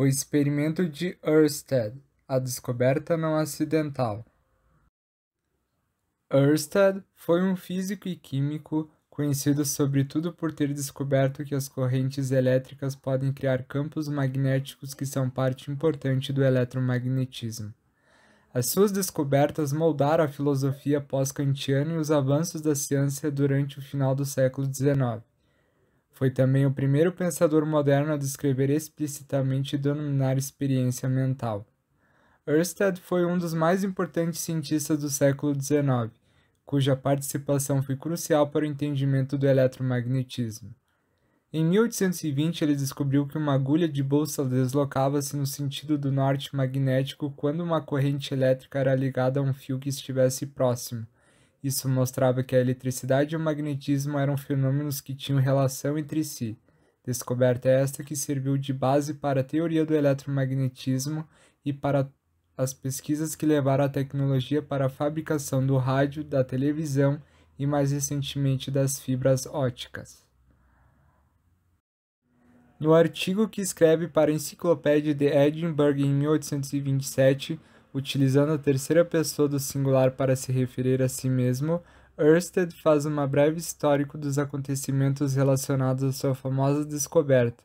O experimento de Ørsted, a descoberta não acidental. Ørsted foi um físico e químico conhecido sobretudo por ter descoberto que as correntes elétricas podem criar campos magnéticos que são parte importante do eletromagnetismo. As suas descobertas moldaram a filosofia pós-kantiana e os avanços da ciência durante o final do século XIX. Foi também o primeiro pensador moderno a descrever explicitamente e denominar experiência mental. Ørsted foi um dos mais importantes cientistas do século XIX, cuja participação foi crucial para o entendimento do eletromagnetismo. Em 1820, ele descobriu que uma agulha de bússola deslocava-se no sentido do norte magnético quando uma corrente elétrica era ligada a um fio que estivesse próximo. Isso mostrava que a eletricidade e o magnetismo eram fenômenos que tinham relação entre si. Descoberta esta que serviu de base para a teoria do eletromagnetismo e para as pesquisas que levaram a tecnologia para a fabricação do rádio, da televisão e, mais recentemente, das fibras ópticas. No artigo que escreve para a Enciclopédia de Edinburgh em 1827, utilizando a terceira pessoa do singular para se referir a si mesmo, Ørsted faz uma breve histórico dos acontecimentos relacionados à sua famosa descoberta,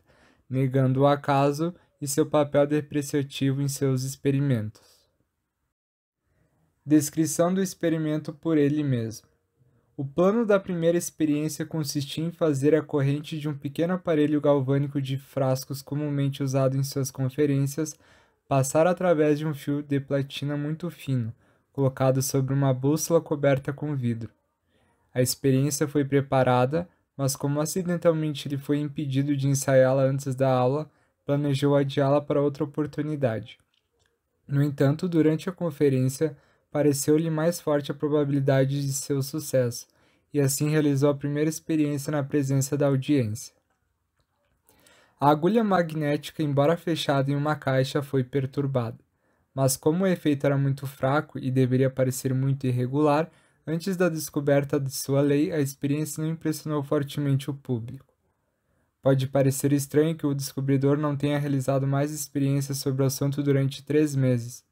negando o acaso e seu papel depreciativo em seus experimentos. Descrição do experimento por ele mesmo. O plano da primeira experiência consistia em fazer a corrente de um pequeno aparelho galvânico de frascos comumente usado em suas conferências passar através de um fio de platina muito fino, colocado sobre uma bússola coberta com vidro. A experiência foi preparada, mas como acidentalmente ele foi impedido de ensaiá-la antes da aula, planejou adiá-la para outra oportunidade. No entanto, durante a conferência, pareceu-lhe mais forte a probabilidade de seu sucesso, e assim realizou a primeira experiência na presença da audiência. A agulha magnética, embora fechada em uma caixa, foi perturbada, mas como o efeito era muito fraco e deveria parecer muito irregular, antes da descoberta de sua lei, a experiência não impressionou fortemente o público. Pode parecer estranho que o descobridor não tenha realizado mais experiências sobre o assunto durante 3 meses.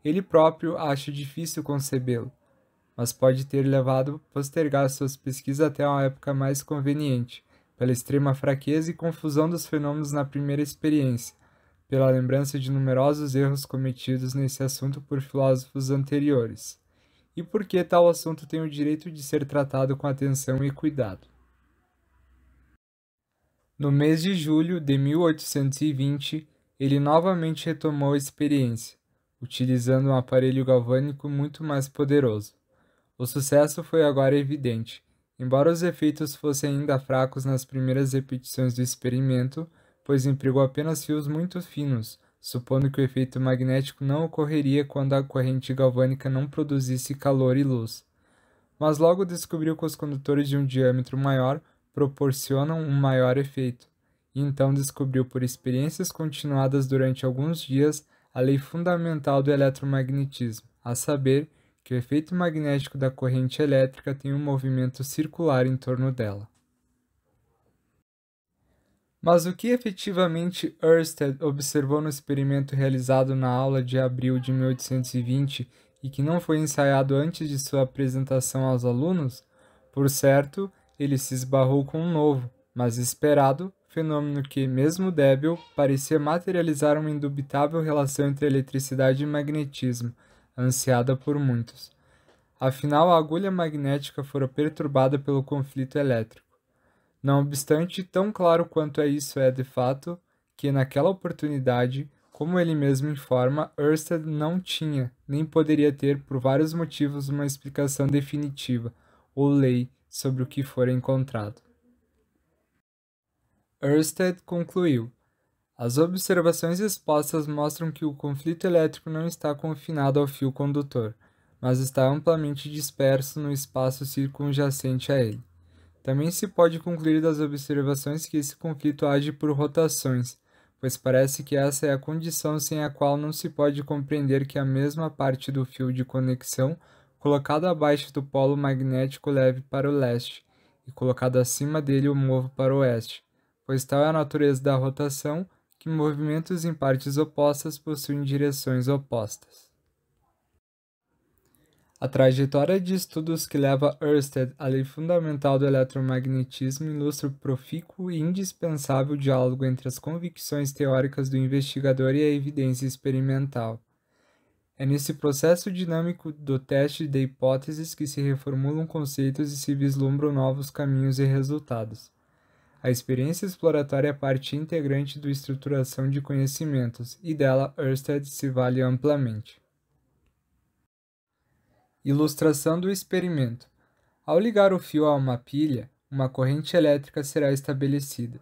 Ele próprio acha difícil concebê-lo, mas pode ter levado postergar suas pesquisas até uma época mais conveniente, pela extrema fraqueza e confusão dos fenômenos na primeira experiência, pela lembrança de numerosos erros cometidos nesse assunto por filósofos anteriores, e porque tal assunto tem o direito de ser tratado com atenção e cuidado. No mês de julho de 1820, ele novamente retomou a experiência, utilizando um aparelho galvânico muito mais poderoso. O sucesso foi agora evidente. Embora os efeitos fossem ainda fracos nas primeiras repetições do experimento, pois empregou apenas fios muito finos, supondo que o efeito magnético não ocorreria quando a corrente galvânica não produzisse calor e luz. Mas logo descobriu que os condutores de um diâmetro maior proporcionam um maior efeito, e então descobriu por experiências continuadas durante alguns dias a lei fundamental do eletromagnetismo, a saber, que o efeito magnético da corrente elétrica tem um movimento circular em torno dela. Mas o que efetivamente Ørsted observou no experimento realizado na aula de abril de 1820 e que não foi ensaiado antes de sua apresentação aos alunos? Por certo, ele se esbarrou com um novo, mas esperado, fenômeno que, mesmo débil, parecia materializar uma indubitável relação entre eletricidade e magnetismo, ansiada por muitos. Afinal, a agulha magnética fora perturbada pelo conflito elétrico. Não obstante, tão claro quanto isso é de fato, que naquela oportunidade, como ele mesmo informa, Ørsted não tinha, nem poderia ter, por vários motivos, uma explicação definitiva, ou lei, sobre o que fora encontrado. Ørsted concluiu: as observações expostas mostram que o conflito elétrico não está confinado ao fio condutor, mas está amplamente disperso no espaço circunjacente a ele. Também se pode concluir das observações que esse conflito age por rotações, pois parece que essa é a condição sem a qual não se pode compreender que a mesma parte do fio de conexão, colocado abaixo do polo magnético, leve para o leste, e colocado acima dele o mova para o oeste, pois tal é a natureza da rotação, que movimentos em partes opostas possuem direções opostas. A trajetória de estudos que leva Ørsted à lei fundamental do eletromagnetismo ilustra o profícuo e indispensável diálogo entre as convicções teóricas do investigador e a evidência experimental. É nesse processo dinâmico do teste de hipóteses que se reformulam conceitos e se vislumbram novos caminhos e resultados. A experiência exploratória é parte integrante da estruturação de conhecimentos, e dela Ørsted se vale amplamente. Ilustração do experimento. Ao ligar o fio a uma pilha, uma corrente elétrica será estabelecida.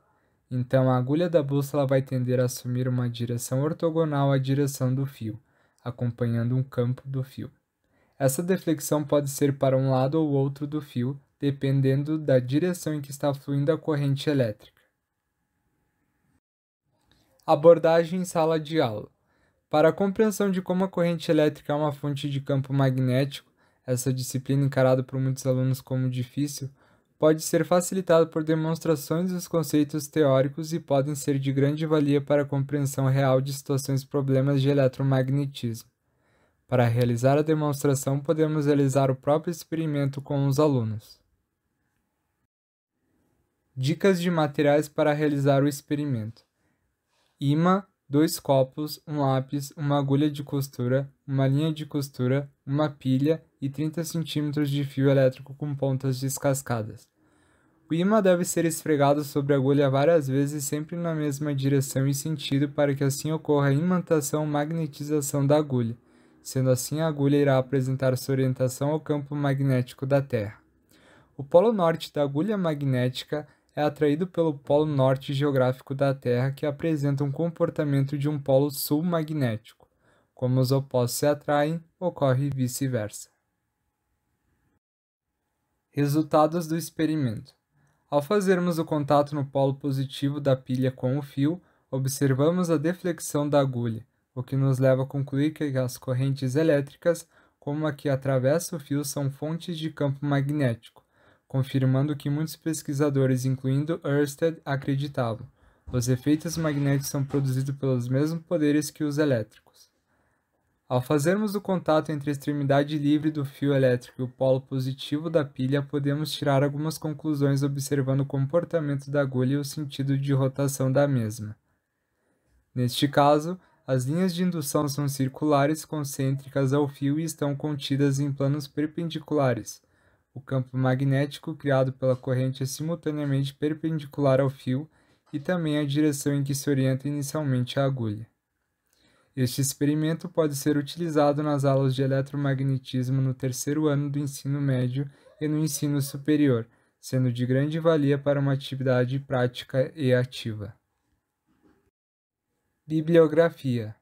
Então, a agulha da bússola vai tender a assumir uma direção ortogonal à direção do fio, acompanhando um campo do fio. Essa deflexão pode ser para um lado ou outro do fio, dependendo da direção em que está fluindo a corrente elétrica. Abordagem em sala de aula. Para a compreensão de como a corrente elétrica é uma fonte de campo magnético, essa disciplina encarada por muitos alunos como difícil, pode ser facilitada por demonstrações dos conceitos teóricos e podem ser de grande valia para a compreensão real de situações e problemas de eletromagnetismo. Para realizar a demonstração, podemos realizar o próprio experimento com os alunos. Dicas de materiais para realizar o experimento: imã, 2 copos, um lápis, uma agulha de costura, uma linha de costura, uma pilha e 30 cm de fio elétrico com pontas descascadas. O imã deve ser esfregado sobre a agulha várias vezes, sempre na mesma direção e sentido, para que assim ocorra a imantação ou magnetização da agulha. Sendo assim, a agulha irá apresentar sua orientação ao campo magnético da Terra. O polo norte da agulha magnética é atraído pelo polo norte geográfico da Terra, que apresenta um comportamento de um polo sul magnético. Como os opostos se atraem, ocorre vice-versa. Resultados do experimento. Ao fazermos o contato no polo positivo da pilha com o fio, observamos a deflexão da agulha, o que nos leva a concluir que as correntes elétricas, como a que atravessa o fio, são fontes de campo magnético, confirmando o que muitos pesquisadores, incluindo Ørsted, acreditavam. Os efeitos magnéticos são produzidos pelos mesmos poderes que os elétricos. Ao fazermos o contato entre a extremidade livre do fio elétrico e o polo positivo da pilha, podemos tirar algumas conclusões observando o comportamento da agulha e o sentido de rotação da mesma. Neste caso, as linhas de indução são circulares, concêntricas ao fio e estão contidas em planos perpendiculares. O campo magnético criado pela corrente é simultaneamente perpendicular ao fio e também à direção em que se orienta inicialmente a agulha. Este experimento pode ser utilizado nas aulas de eletromagnetismo no terceiro ano do ensino médio e no ensino superior, sendo de grande valia para uma atividade prática e ativa. Bibliografia.